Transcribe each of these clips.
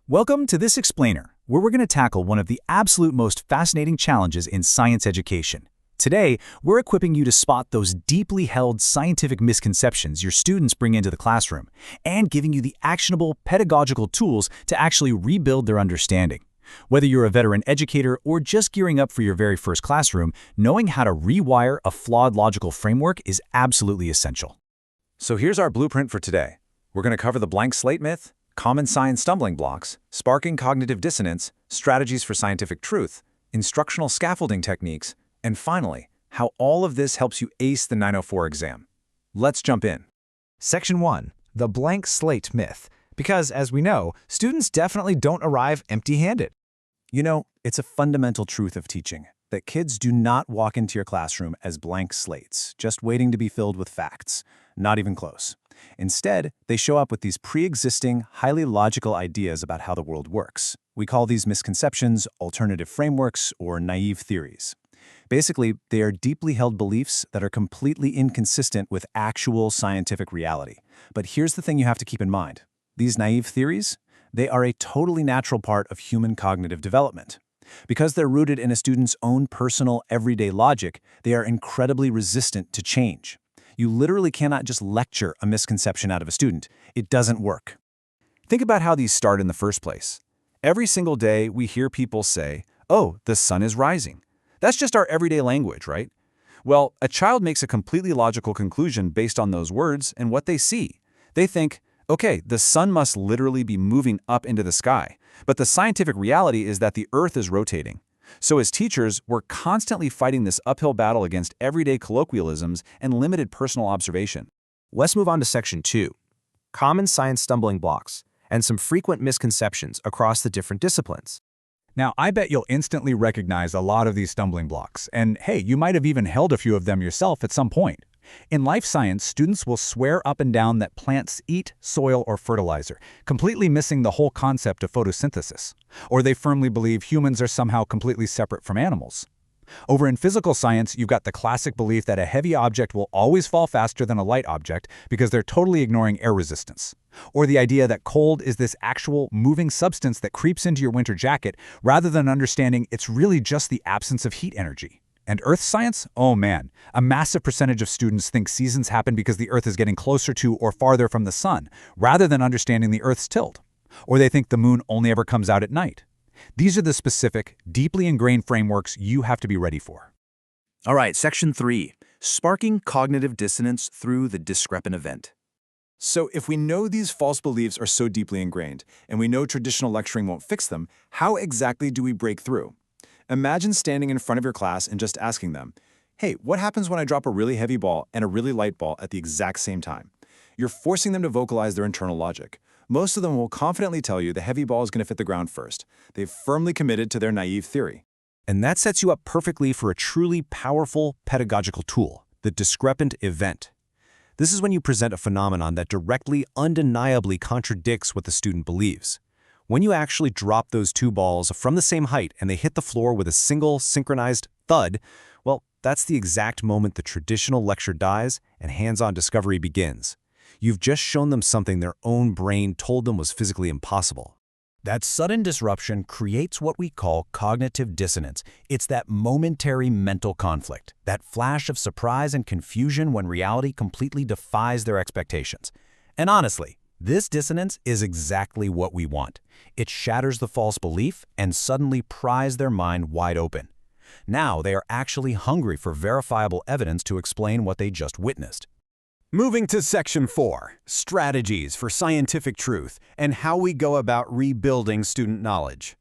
Welcome to this explainer, where we're going to tackle one of the absolute most fascinating challenges in science education. Today, we're equipping you to spot those deeply held scientific misconceptions your students bring into the classroom, and giving you the actionable pedagogical tools to actually rebuild their understanding. Whether you're a veteran educator or just gearing up for your very first classroom, knowing how to rewire a flawed logical framework is absolutely essential. So here's our blueprint for today. We're going to cover the blank slate myth, common science stumbling blocks, sparking cognitive dissonance, strategies for scientific truth, instructional scaffolding techniques, and finally, how all of this helps you ace the 904 exam. Let's jump in. Section 1. The blank slate myth. Because, as we know, students definitely don't arrive empty-handed. You know, it's a fundamental truth of teaching that kids do not walk into your classroom as blank slates, just waiting to be filled with facts. Not even close. Instead, they show up with these pre-existing, highly logical ideas about how the world works. We call these misconceptions, alternative frameworks, or naive theories. Basically, they are deeply held beliefs that are completely inconsistent with actual scientific reality. But here's the thing you have to keep in mind. These naive theories, they are a totally natural part of human cognitive development. Because they're rooted in a student's own personal, everyday logic, they are incredibly resistant to change. You literally cannot just lecture a misconception out of a student. It doesn't work. Think about how these start in the first place. Every single day, we hear people say, "Oh, the sun is rising." That's just our everyday language, right? Well, a child makes a completely logical conclusion based on those words and what they see. They think, okay, the sun must literally be moving up into the sky, but the scientific reality is that the Earth is rotating. So as teachers, we're constantly fighting this uphill battle against everyday colloquialisms and limited personal observation. Let's move on to Section 2. Common science stumbling blocks and some frequent misconceptions across the different disciplines. Now, I bet you'll instantly recognize a lot of these stumbling blocks, and hey, you might have even held a few of them yourself at some point. In life science, students will swear up and down that plants eat soil or fertilizer, completely missing the whole concept of photosynthesis. Or they firmly believe humans are somehow completely separate from animals. Over in physical science, you've got the classic belief that a heavy object will always fall faster than a light object because they're totally ignoring air resistance. Or the idea that cold is this actual moving substance that creeps into your winter jacket rather than understanding it's really just the absence of heat energy. And Earth science? Oh man, a massive percentage of students think seasons happen because the Earth is getting closer to or farther from the sun, rather than understanding the Earth's tilt. Or they think the moon only ever comes out at night. These are the specific, deeply ingrained frameworks you have to be ready for. All right, Section 3. Sparking cognitive dissonance through the discrepant event. So if we know these false beliefs are so deeply ingrained, and we know traditional lecturing won't fix them, how exactly do we break through? Imagine standing in front of your class and just asking them, "Hey, what happens when I drop a really heavy ball and a really light ball at the exact same time?" You're forcing them to vocalize their internal logic. Most of them will confidently tell you the heavy ball is going to hit the ground first. They've firmly committed to their naive theory. And that sets you up perfectly for a truly powerful pedagogical tool, the discrepant event. This is when you present a phenomenon that directly, undeniably contradicts what the student believes. When you actually drop those two balls from the same height and they hit the floor with a single synchronized thud, well, that's the exact moment the traditional lecture dies and hands-on discovery begins. You've just shown them something their own brain told them was physically impossible. That sudden disruption creates what we call cognitive dissonance. It's that momentary mental conflict, that flash of surprise and confusion when reality completely defies their expectations. And honestly, this dissonance is exactly what we want. It shatters the false belief and suddenly pries their mind wide open. Now they are actually hungry for verifiable evidence to explain what they just witnessed. Moving to Section 4, Strategies for Scientific Truth and How We Go About Rebuilding Student Knowledge.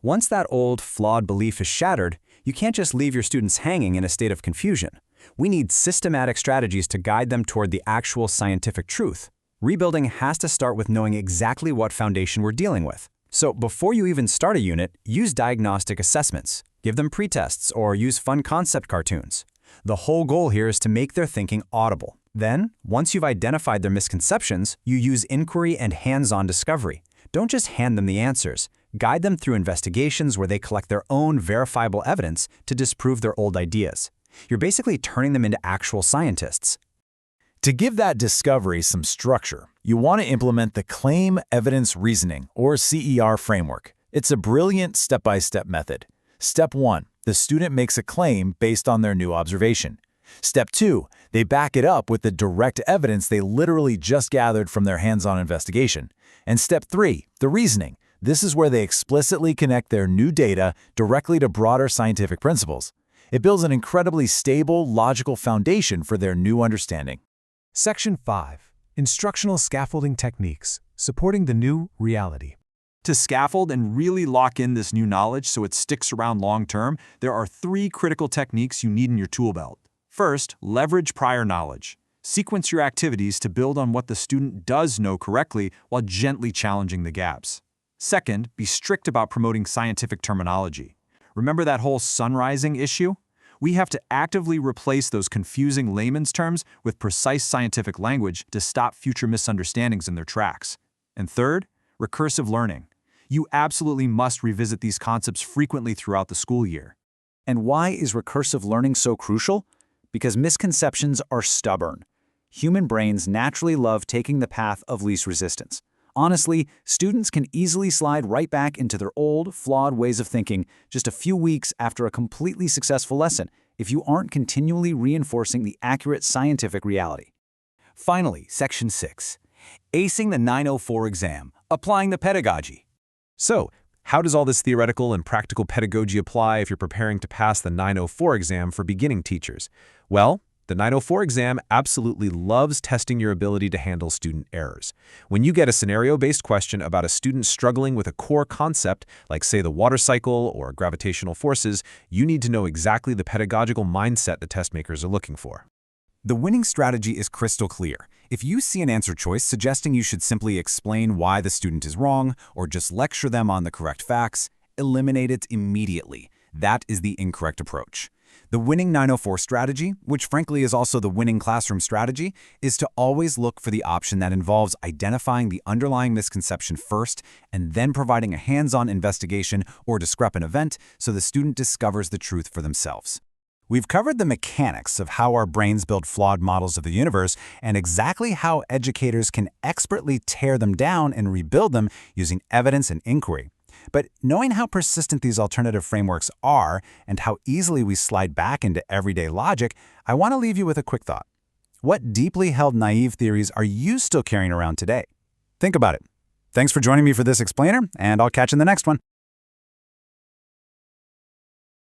Once that old, flawed belief is shattered, you can't just leave your students hanging in a state of confusion. We need systematic strategies to guide them toward the actual scientific truth. Rebuilding has to start with knowing exactly what foundation we're dealing with. So before you even start a unit, use diagnostic assessments, give them pretests, or use fun concept cartoons. The whole goal here is to make their thinking audible. Then, once you've identified their misconceptions, you use inquiry and hands-on discovery. Don't just hand them the answers. Guide them through investigations where they collect their own verifiable evidence to disprove their old ideas. You're basically turning them into actual scientists. To give that discovery some structure, you want to implement the Claim Evidence Reasoning, or CER framework. It's a brilliant step-by-step method. Step 1, the student makes a claim based on their new observation. Step 2, they back it up with the direct evidence they literally just gathered from their hands-on investigation. And Step 3, the reasoning. This is where they explicitly connect their new data directly to broader scientific principles. It builds an incredibly stable, logical foundation for their new understanding. Section 5. Instructional Scaffolding Techniques, Supporting the New Reality. To scaffold and really lock in this new knowledge so it sticks around long-term, there are 3 critical techniques you need in your tool belt. First, leverage prior knowledge. Sequence your activities to build on what the student does know correctly while gently challenging the gaps. Second, be strict about promoting scientific terminology. Remember that whole sunrising issue? We have to actively replace those confusing layman's terms with precise scientific language to stop future misunderstandings in their tracks. And third, recursive learning. You absolutely must revisit these concepts frequently throughout the school year. And why is recursive learning so crucial? Because misconceptions are stubborn. Human brains naturally love taking the path of least resistance. Honestly, students can easily slide right back into their old, flawed ways of thinking just a few weeks after a completely successful lesson if you aren't continually reinforcing the accurate scientific reality. Finally, Section 6. Acing the 904 exam, applying the pedagogy. So, how does all this theoretical and practical pedagogy apply if you're preparing to pass the 904 exam for beginning teachers? Well, the 904 exam absolutely loves testing your ability to handle student errors. When you get a scenario-based question about a student struggling with a core concept, like say the water cycle or gravitational forces, you need to know exactly the pedagogical mindset the test makers are looking for. The winning strategy is crystal clear. If you see an answer choice suggesting you should simply explain why the student is wrong or just lecture them on the correct facts, eliminate it immediately. That is the incorrect approach. The winning 904 strategy, which frankly is also the winning classroom strategy, is to always look for the option that involves identifying the underlying misconception first and then providing a hands-on investigation or discrepant event so the student discovers the truth for themselves. We've covered the mechanics of how our brains build flawed models of the universe and exactly how educators can expertly tear them down and rebuild them using evidence and inquiry. But knowing how persistent these alternative frameworks are and how easily we slide back into everyday logic, I want to leave you with a quick thought. What deeply held naive theories are you still carrying around today? Think about it. Thanks for joining me for this explainer, and I'll catch you in the next one.